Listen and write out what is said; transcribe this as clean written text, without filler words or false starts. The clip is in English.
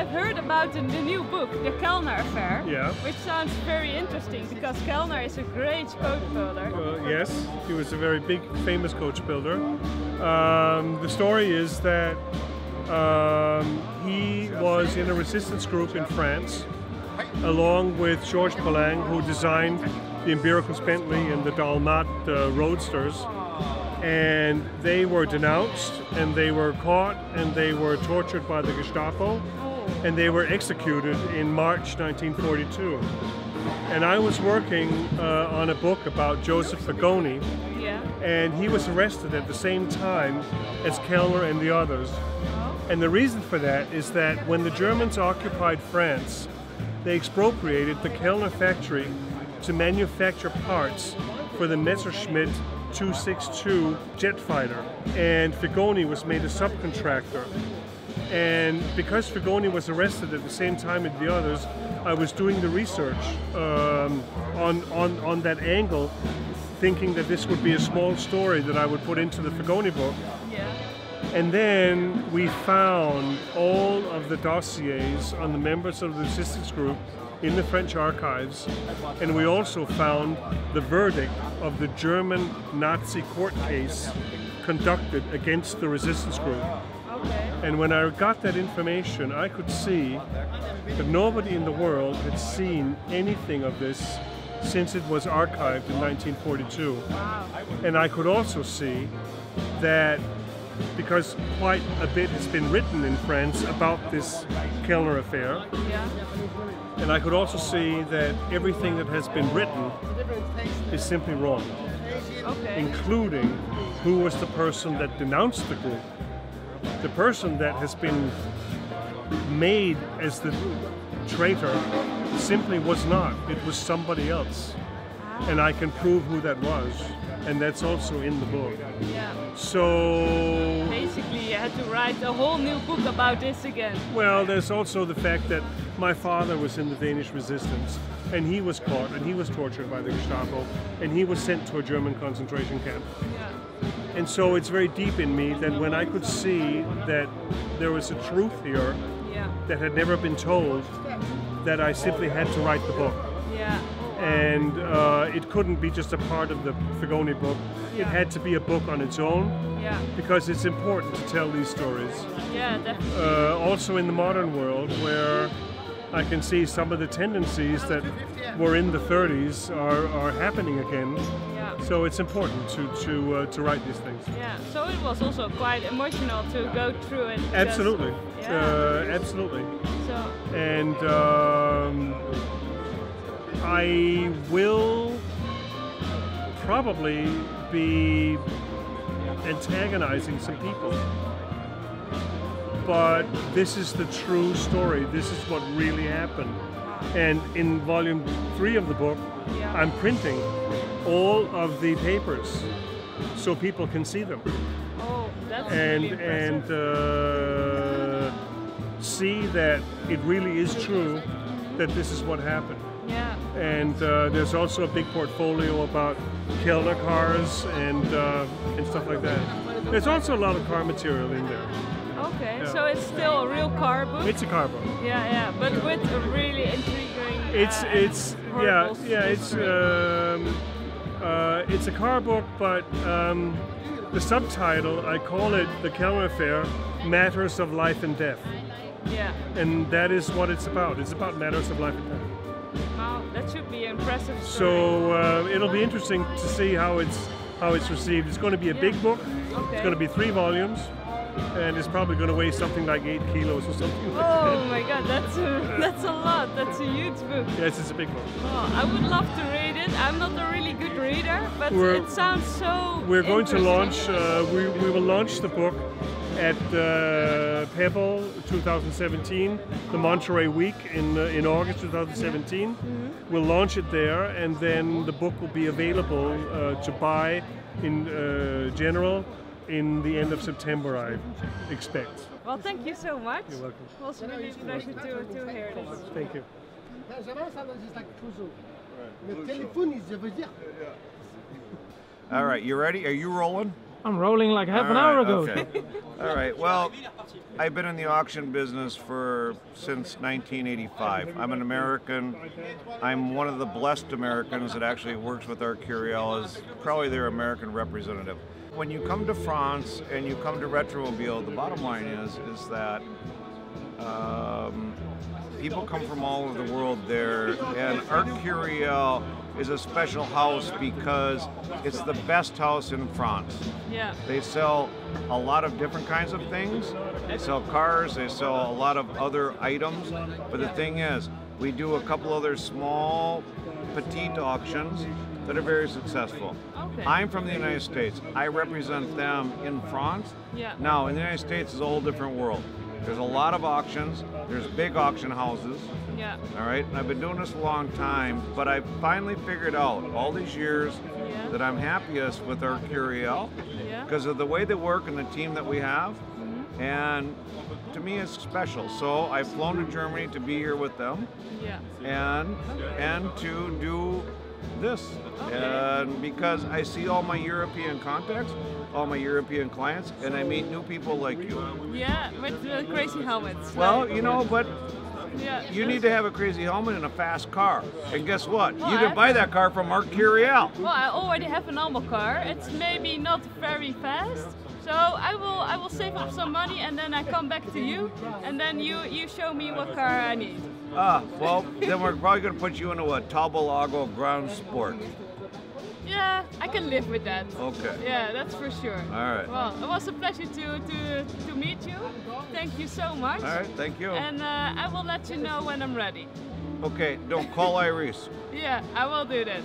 I've heard about the new book, The Kellner Affair, Yeah. which sounds very interesting because Kellner is a great coach builder. Yes, he was a very big, famous coach builder. The story is that he was in a resistance group in France, along with Georges Poulain, who designed the Empiricus Bentley and the Dalmat Roadsters. And they were denounced, and they were caught, and they were tortured by the Gestapo, and they were executed in March 1942. And I was working on a book about Joseph Fagoni, and he was arrested at the same time as Kellner and the others. And the reason for that is that when the Germans occupied France, they expropriated the Kellner factory to manufacture parts for the Messerschmitt 262 jet fighter, and Fagoni was made a subcontractor. And because Fagoni was arrested at the same time as the others, I was doing the research on that angle, thinking that this would be a small story that I would put into the Fagoni book. And then we found all of the dossiers on the members of the resistance group in the French archives, and we also found the verdict of the German Nazi court case conducted against the resistance group. And when I got that information, I could see that nobody in the world had seen anything of this since it was archived in 1942. And I could also see that because quite a bit has been written in France about this Kellner affair. And I could also see that everything that has been written is simply wrong, including who was the person that denounced the group. The person that has been made as the traitor simply was not. It was somebody else. And I can prove who that was. And that's also in the book. So basically you had to write a whole new book about this again. Well, there's also the fact that my father was in the Danish resistance, and he was caught and he was tortured by the Gestapo, and he was sent to a German concentration camp. And so it's very deep in me that when I could see that there was a truth here that had never been told, that I simply had to write the book. And it couldn't be just a part of the Fagoni book. It had to be a book on its own, because it's important to tell these stories. Definitely. Also in the modern world, where I can see some of the tendencies that were in the 30s are happening again. So it's important to write these things. So it was also quite emotional to go through it. Absolutely. Absolutely. And I will probably be antagonizing some people, but this is the true story. This is what really happened. And in volume 3 of the book, I'm printing all of the papers so people can see them. That's and see that it really is true that this is what happened. And there's also a big portfolio about Kellner cars and stuff like that. There's also a lot of car material in there. So it's still a real car book? It's a car book. But with a really intriguing it's a car book, but the subtitle, I call it The Kellner Affair, Matters of Life and Death. And that is what it's about. It's about matters of life and death. Wow, that should be impressive. So it'll be interesting to see how it's received. It's going to be a big book. It's going to be 3 volumes, and it's probably going to weigh something like 8 kilos or something like that. Oh my God, that's a lot. That's a huge book. Yes, it's a big book. I would love to read it. I'm not a really good reader, but it sounds so. We're going to launch. We will launch the book at Pebble 2017, the Monterey Week in August 2017. We'll launch it there, and then the book will be available to buy in general in the end of September, I expect. Well, thank you so much. You're welcome. It was really a pleasure to hear this. Thank you. All right, you ready? Are you rolling? I'm rolling like half an hour ago. Okay. All right. Well, I've been in the auction business since 1985. I'm an American. I'm one of the blessed Americans that actually works with Art Curiel as probably their American representative. When you come to France and you come to Retromobile, the bottom line is that people come from all over the world there, and Art Curiel is a special house because it's the best house in France. Yeah. They sell a lot of different kinds of things. They sell cars, they sell a lot of other items, but the thing is, we do a couple other small, petite auctions that are very successful. Okay. I'm from the United States. I represent them in France. Yeah. Now, in the United States, it's a whole different world. There's a lot of auctions. There's big auction houses. Yeah. All right, and I've been doing this a long time, but I finally figured out all these years that I'm happiest with Art Curiel because of the way they work and the team that we have. And to me, it's special. So I've flown to Germany to be here with them, and to do this. And because I see all my European contacts, all my European clients, and I meet new people like you. Yeah, with the crazy helmets. Well, you know, but yeah, you need to have a crazy helmet and a fast car. And guess what? Well, you can buy that car from Art Curiel. Well, I already have a normal car. It's maybe not very fast. So I will save up some money and then I come back to you and then you show me what car I need. Ah, well, then we're probably going to put you into a Tobalago Ground Sport. Yeah, I can live with that. Okay. Yeah, that's for sure. All right. Well, it was a pleasure to meet you. Thank you so much. All right, thank you. And I will let you know when I'm ready. Okay, don't call Iris. Yeah, I will do that.